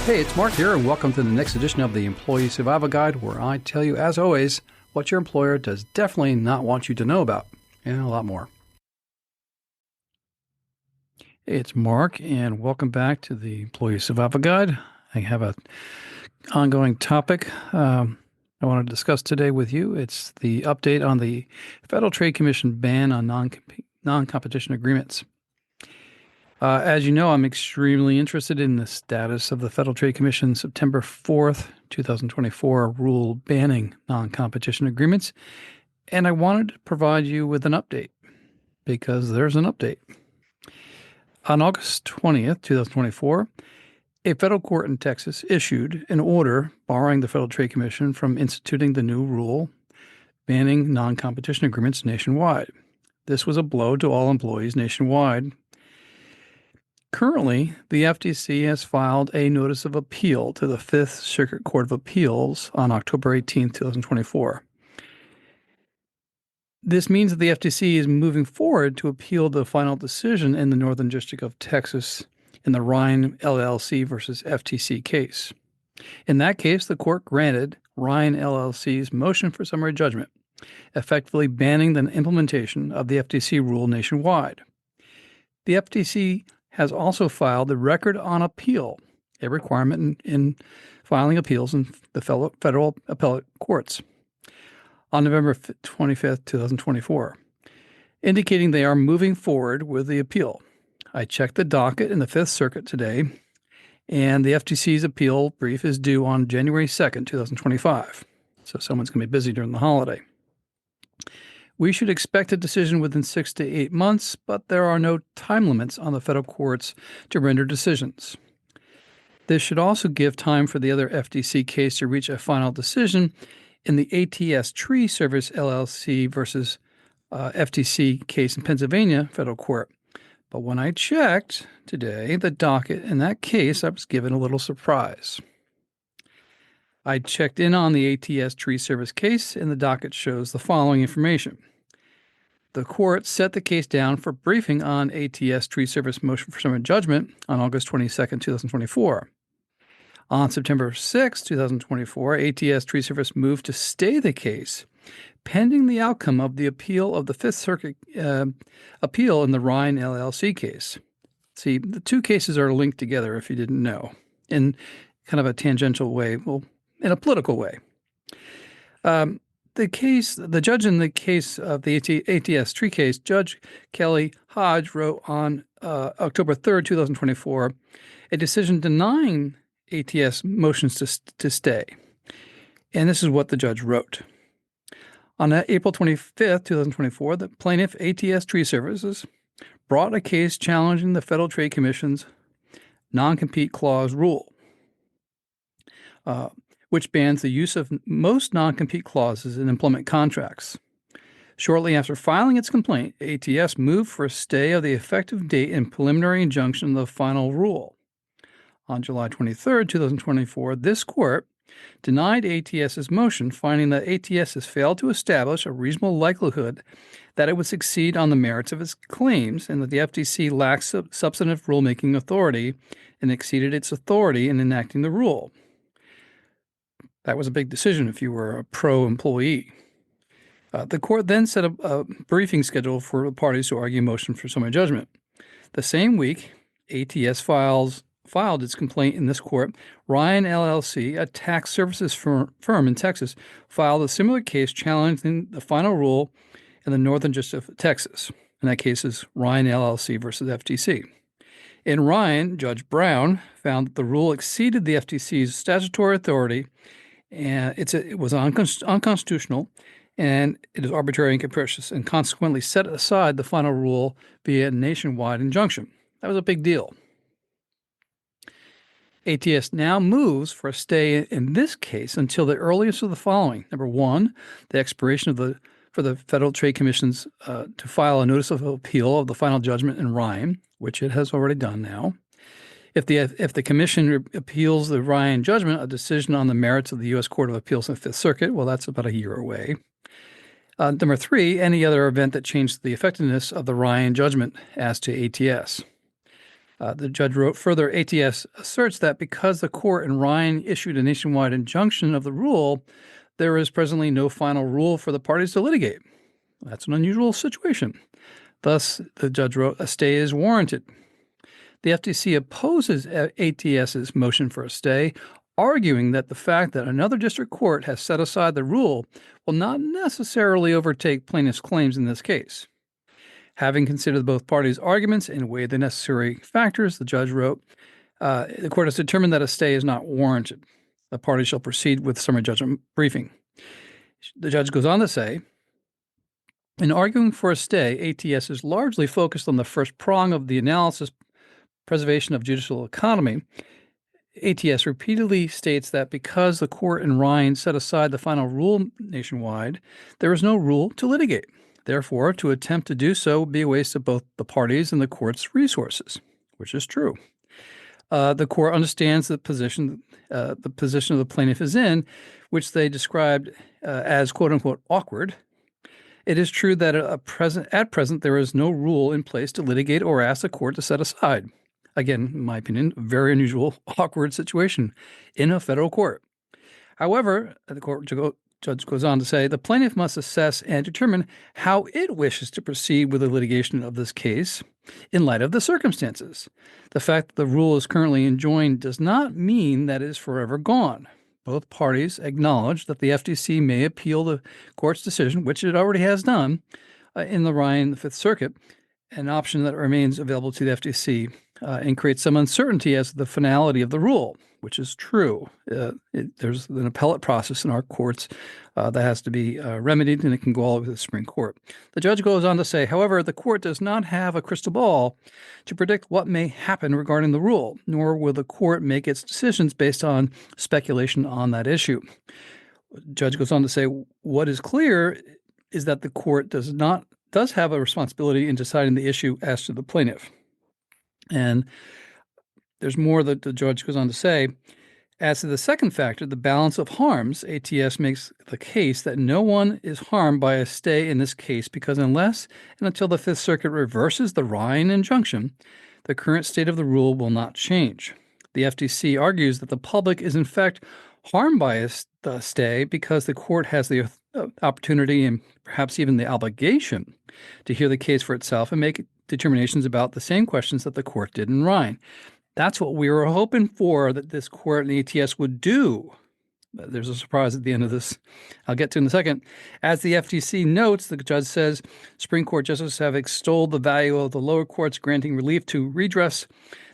Hey, it's Mark here, and welcome to the next edition of the Employee Survival Guide, where I tell you, as always, what your employer does definitely not want you to know about, and a lot more. Hey, it's Mark, and welcome back to the Employee Survival Guide. I have an ongoing topic I want to discuss today with you. It's the update on the Federal Trade Commission ban on non-competition agreements. As you know, I'm extremely interested in the status of the Federal Trade Commission's September 4th, 2024 rule banning non-competition agreements, and I wanted to provide you with an update because there's an update. On August 20th, 2024, a federal court in Texas issued an order barring the Federal Trade Commission from instituting the new rule banning non-competition agreements nationwide. This was a blow to all employees nationwide. Currently, the FTC has filed a notice of appeal to the Fifth Circuit Court of Appeals on October 18, 2024. This means that the FTC is moving forward to appeal the final decision in the Northern District of Texas in the Ryan LLC versus FTC case. In that case, the court granted Ryan LLC's motion for summary judgment, effectively banning the implementation of the FTC rule nationwide. The FTC has also filed the record on appeal, a requirement in filing appeals in the federal appellate courts, on November 25th, 2024, indicating they are moving forward with the appeal. I checked the docket in the Fifth Circuit today, and the FTC's appeal brief is due on January 2nd, 2025. So someone's going to be busy during the holiday. We should expect a decision within 6 to 8 months, but there are no time limits on the federal courts to render decisions. This should also give time for the other FTC case to reach a final decision in the ATS Tree Service LLC versus FTC case in Pennsylvania federal court. But when I checked today the docket in that case, I was given a little surprise. I checked in on the ATS Tree Service case, and the docket shows the following information. The court set the case down for briefing on ATS Tree Service motion for summary judgment on August 22nd, 2024. On September 6, 2024, ATS Tree Service moved to stay the case pending the outcome of the appeal of the Fifth Circuit appeal in the Ryan LLC case. See, the two cases are linked together, if you didn't know, in kind of a tangential way, well, in a political way. The judge in the case of the ATS Tree case, Judge Kelly Hodge, wrote on October 3rd, 2024, a decision denying ATS motions to stay. And this is what the judge wrote. On April 25th, 2024, the plaintiff, ATS Tree Services, brought a case challenging the Federal Trade Commission's non-compete clause rule, which bans the use of most non-compete clauses in employment contracts. Shortly after filing its complaint, ATS moved for a stay of the effective date and preliminary injunction of the final rule. On July 23, 2024, this court denied ATS's motion, finding that ATS has failed to establish a reasonable likelihood that it would succeed on the merits of its claims and that the FTC lacks substantive rulemaking authority and exceeded its authority in enacting the rule. That was a big decision if you were a pro-employee. The court then set a briefing schedule for the parties to argue motion for summary judgment. The same week, ATS filed its complaint in this court. Ryan LLC, a tax services firm in Texas, filed a similar case challenging the final rule in the Northern District of Texas. And that case is Ryan LLC versus FTC. In Ryan, Judge Brown found that the rule exceeded the FTC's statutory authority, and it was unconstitutional, and it is arbitrary and capricious, and consequently set aside the final rule via a nationwide injunction. That was a big deal. ATS now moves for a stay in this case until the earliest of the following. Number one, the expiration for the Federal Trade Commission's to file a notice of appeal of the final judgment in Ryan, which it has already done now. If the Commission appeals the Ryan judgment, a decision on the merits of the U.S. Court of Appeals in the Fifth Circuit, well, that's about a year away. Number three, any other event that changed the effectiveness of the Ryan judgment as to ATS. The judge wrote further, ATS asserts that because the court in Ryan issued a nationwide injunction of the rule, there is presently no final rule for the parties to litigate. That's an unusual situation. Thus, the judge wrote, a stay is warranted. The FTC opposes ATS's motion for a stay, arguing that the fact that another district court has set aside the rule will not necessarily overtake plaintiffs' claims in this case. Having considered both parties' arguments and weighed the necessary factors, the judge wrote, the court has determined that a stay is not warranted. The parties shall proceed with summary judgment briefing. The judge goes on to say, in arguing for a stay, ATS is largely focused on the first prong of the analysis, preservation of judicial economy. ATS repeatedly states that because the court in Ryan set aside the final rule nationwide, there is no rule to litigate. Therefore, to attempt to do so would be a waste of both the parties and the court's resources, which is true. The court understands the position of the plaintiff is in, which they described as "quote unquote" awkward. It is true that at present there is no rule in place to litigate or ask the court to set aside. Again, in my opinion, a very unusual, awkward situation in a federal court. However, the court judge goes on to say, the plaintiff must assess and determine how it wishes to proceed with the litigation of this case in light of the circumstances. The fact that the rule is currently enjoined does not mean that it is forever gone. Both parties acknowledge that the FTC may appeal the court's decision, which it already has done, in the Ryan Fifth Circuit, an option that remains available to the FTC, and creates some uncertainty as to the finality of the rule, which is true. There's an appellate process in our courts that has to be remedied, and it can go all the way to the Supreme Court. The judge goes on to say, however, the court does not have a crystal ball to predict what may happen regarding the rule, nor will the court make its decisions based on speculation on that issue. The judge goes on to say, what is clear is that the court does have a responsibility in deciding the issue as to the plaintiff. And there's more that the judge goes on to say. As to the second factor, the balance of harms, ATS makes the case that no one is harmed by a stay in this case because unless and until the Fifth Circuit reverses the Ryan injunction, the current state of the rule will not change. The FTC argues that the public is in fact harmed by the stay because the court has the opportunity and perhaps even the obligation to hear the case for itself and make determinations about the same questions that the court did in Ryan. That's what we were hoping for, that this court and the ATS would do. There's a surprise at the end of this I'll get to in a second. As the FTC notes, the judge says, Supreme Court justices have extolled the value of the lower courts granting relief to redress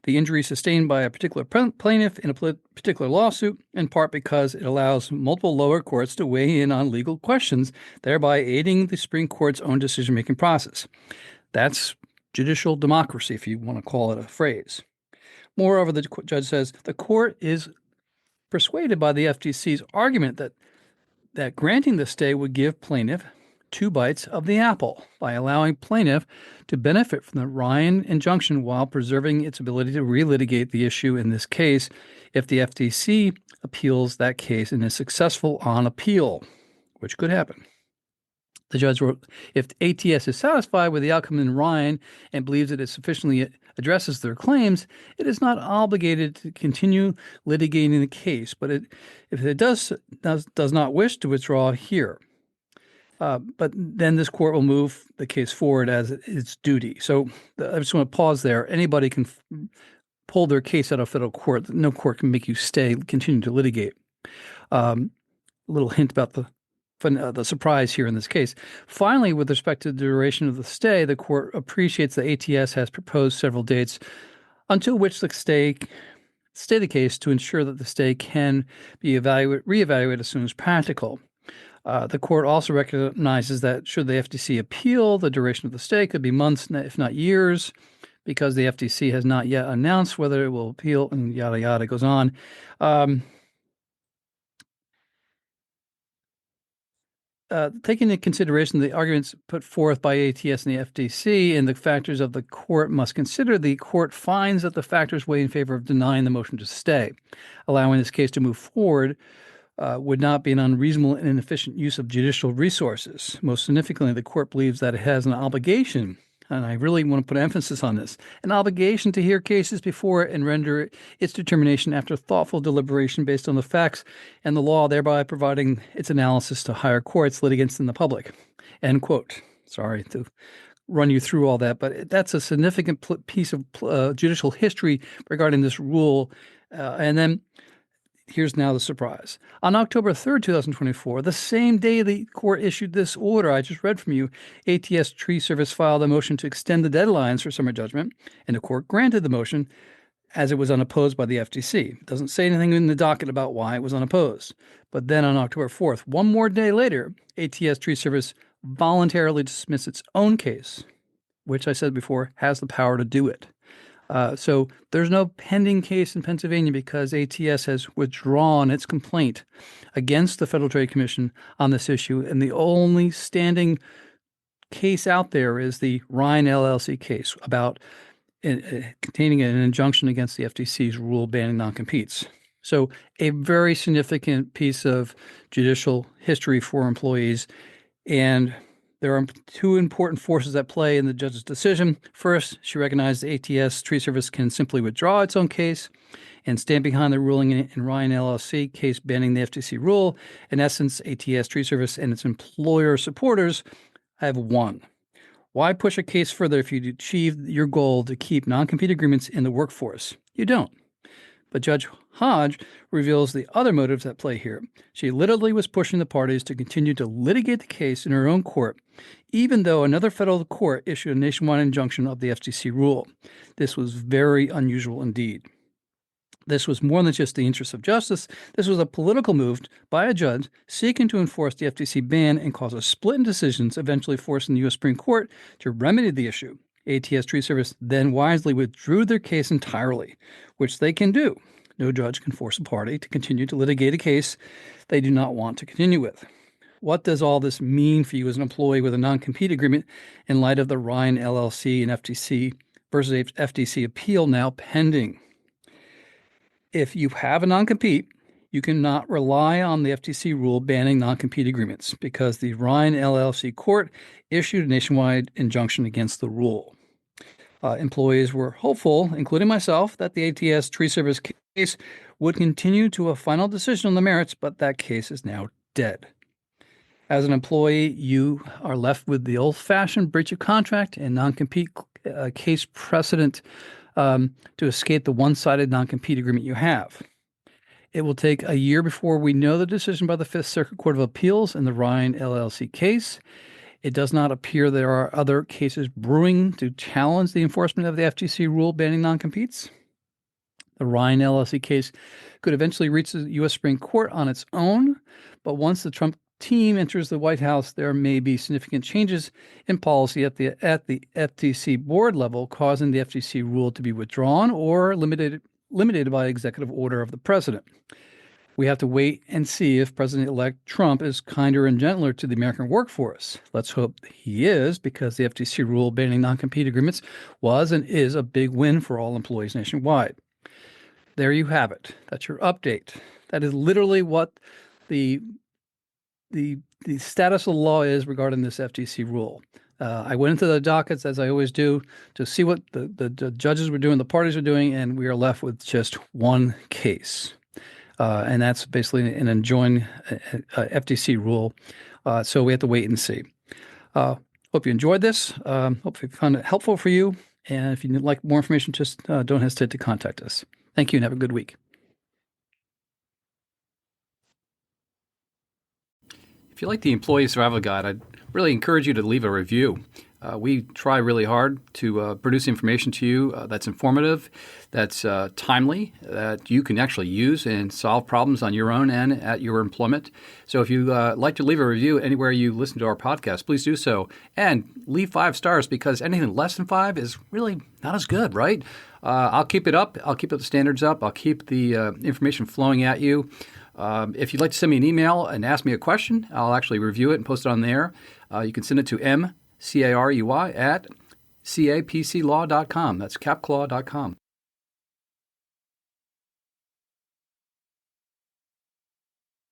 the injury sustained by a particular plaintiff in a particular lawsuit, in part because it allows multiple lower courts to weigh in on legal questions, thereby aiding the Supreme Court's own decision-making process. That's judicial democracy, if you want to call it a phrase. Moreover, the judge says the court is persuaded by the FTC's argument that granting the stay would give plaintiff two bites of the apple by allowing plaintiff to benefit from the Ryan injunction while preserving its ability to relitigate the issue in this case if the FTC appeals that case and is successful on appeal, which could happen. The judge wrote, if ATS is satisfied with the outcome in Ryan and believes that it sufficiently addresses their claims, it is not obligated to continue litigating the case, but if it does not wish to withdraw here. But then this court will move the case forward as its duty. So I just want to pause there. Anybody can pull their case out of federal court. No court can make you continue to litigate. A little hint about the surprise here in this case. Finally, with respect to the duration of the stay, the court appreciates that ATS has proposed several dates until which the stay the case to ensure that the stay can be reevaluated as soon as practical. The court also recognizes that should the FTC appeal, the duration of the stay could be months, if not years, because the FTC has not yet announced whether it will appeal, and yada, yada goes on. Taking into consideration the arguments put forth by ATS and the FTC and the factors of the court must consider, the court finds that the factors weigh in favor of denying the motion to stay. Allowing this case to move forward would not be an unreasonable and inefficient use of judicial resources. Most significantly, the court believes that it has an obligation and I really want to put emphasis on this, an obligation to hear cases before and render its determination after thoughtful deliberation based on the facts and the law, thereby providing its analysis to higher courts, litigants, and the public. End quote. Sorry to run you through all that, but that's a significant piece of judicial history regarding this rule. And then here's now the surprise. On October 3rd, 2024, the same day the court issued this order I just read from you, ATS Tree Service filed a motion to extend the deadlines for summary judgment, and the court granted the motion as it was unopposed by the FTC. It doesn't say anything in the docket about why it was unopposed. But then on October 4th, one more day later, ATS Tree Service voluntarily dismissed its own case, which I said before has the power to do it. So there's no pending case in Pennsylvania because ATS has withdrawn its complaint against the Federal Trade Commission on this issue. And the only standing case out there is the Ryan LLC case about containing an injunction against the FTC's rule banning non-competes. So a very significant piece of judicial history for employees. And there are two important forces at play in the judge's decision. First, she recognized the ATS Tree Service can simply withdraw its own case and stand behind the ruling in Ryan LLC case banning the FTC rule. In essence, ATS Tree Service and its employer supporters have won. Why push a case further if you achieve your goal to keep non-compete agreements in the workforce? You don't. But Judge Hodge reveals the other motives at play here. She literally was pushing the parties to continue to litigate the case in her own court, even though another federal court issued a nationwide injunction of the FTC rule. This was very unusual indeed. This was more than just the interest of justice. This was a political move by a judge seeking to enforce the FTC ban and cause a split in decisions, eventually forcing the U.S. Supreme Court to remedy the issue. ATS Tree Service then wisely withdrew their case entirely, which they can do. No judge can force a party to continue to litigate a case they do not want to continue with. What does all this mean for you as an employee with a non-compete agreement in light of the Ryan LLC and FTC versus FTC appeal now pending? If you have a non-compete, you cannot rely on the FTC rule banning non-compete agreements because the Ryan LLC court issued a nationwide injunction against the rule. Employees were hopeful, including myself, that the ATS Tree Service case would continue to a final decision on the merits, but that case is now dead. As an employee, you are left with the old-fashioned breach of contract and non-compete case precedent to escape the one-sided non-compete agreement you have. It will take a year before we know the decision by the Fifth Circuit Court of Appeals in the Ryan LLC case. It does not appear there are other cases brewing to challenge the enforcement of the FTC rule banning non-competes. The Ryan LLC case could eventually reach the U.S. Supreme Court on its own, but once the Trump team enters the White House, there may be significant changes in policy at the FTC board level, causing the FTC rule to be withdrawn or limited by executive order of the president. We have to wait and see if President-elect Trump is kinder and gentler to the American workforce. Let's hope he is, because the FTC rule banning non-compete agreements was and is a big win for all employees nationwide. There you have it. That's your update. That is literally what the status of the law is regarding this FTC rule. I went into the dockets, as I always do, to see what the judges were doing, the parties were doing, and we are left with just one case. And that's basically an enjoined FTC rule. So we have to wait and see. Hope you enjoyed this. Hope you found it helpful for you. And if you'd like more information, just don't hesitate to contact us. Thank you and have a good week. If you like the Employee Survival Guide, I'd really encourage you to leave a review. We try really hard to produce information to you that's informative, that's timely, that you can actually use and solve problems on your own end at your employment. So if you'd like to leave a review anywhere you listen to our podcast, please do so. And leave 5 stars, because anything less than 5 is really not as good, right? I'll keep it up. I'll keep the standards up. I'll keep the information flowing at you. If you'd like to send me an email and ask me a question, I'll actually review it and post it on there. You can send it to mcarey@capclaw.com. That's capclaw.com.